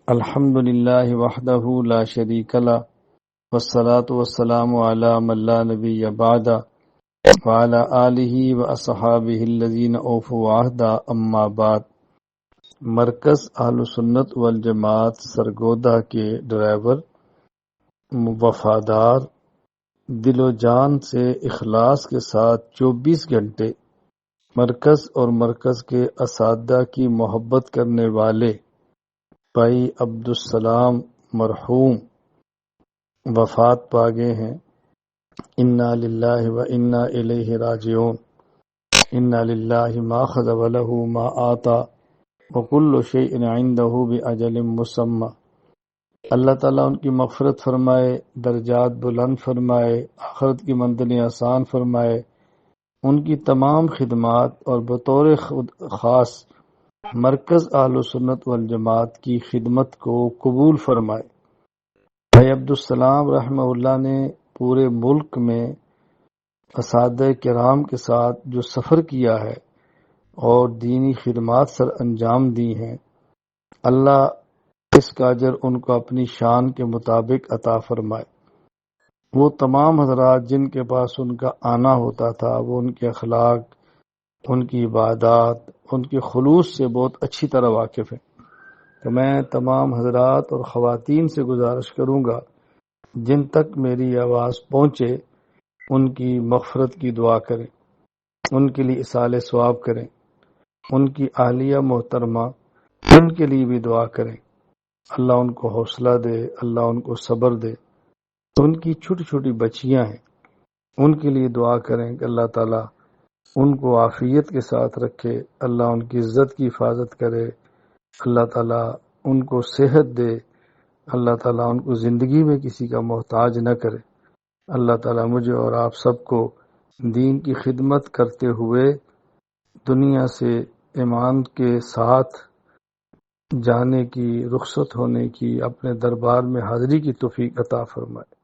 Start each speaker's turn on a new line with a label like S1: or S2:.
S1: الحمد للہ وحدہ لا شریک لہ والصلاة والسلام علی من لا نبی بعدہ وعلی آلہ واصحابہ الذین اوفوا عہدہ اما بعد۔ مرکز اہل سنت والجماعت سرگودہ کے ڈرائیور وفادار دل و جان سے اخلاص کے ساتھ 24 گھنٹے مرکز اور مرکز کے اساتذہ کی محبت کرنے والے بھائی عبدالسلام مرحوم وفات پا گئے ہیں۔ انا للہ و انا الیہ راجعون۔ انا للہ ما اخذ ولہ ما آتا وکل شیء عندہ باجل مسمی۔ اللہ تعالیٰ ان کی مغفرت فرمائے، درجات بلند فرمائے، آخرت کی منزلیں آسان فرمائے، ان کی تمام خدمات اور بطور خاص مرکز اہل سنت والجماعت کی خدمت کو قبول فرمائے۔ بھائی عبدالسلام رحمہ اللہ نے پورے ملک میں اساتذہ کرام کے ساتھ جو سفر کیا ہے اور دینی خدمات سر انجام دی ہیں، اللہ اس کا اجر ان کو اپنی شان کے مطابق عطا فرمائے۔ وہ تمام حضرات جن کے پاس ان کا آنا ہوتا تھا، وہ ان کے اخلاق، ان کی عبادات، ان کے خلوص سے بہت اچھی طرح واقف ہیں۔ تو میں تمام حضرات اور خواتین سے گزارش کروں گا جن تک میری آواز پہنچے ان کی مغفرت کی دعا کریں، ان کے لیے ایصال ثواب کریں، ان کی اہلیہ محترمہ ان کے لیے بھی دعا کریں، اللہ ان کو حوصلہ دے، اللہ ان کو صبر دے۔ ان کی چھوٹی چھوٹی بچیاں ہیں، ان کے لیے دعا کریں کہ اللہ تعالیٰ ان کو عافیت کے ساتھ رکھے، اللہ ان کی عزت کی حفاظت کرے، اللہ تعالیٰ ان کو صحت دے، اللہ تعالیٰ ان کو زندگی میں کسی کا محتاج نہ کرے۔ اللہ تعالیٰ مجھے اور آپ سب کو دین کی خدمت کرتے ہوئے دنیا سے ایمان کے ساتھ جانے کی، رخصت ہونے کی، اپنے دربار میں حاضری کی توفیق عطا فرمائے۔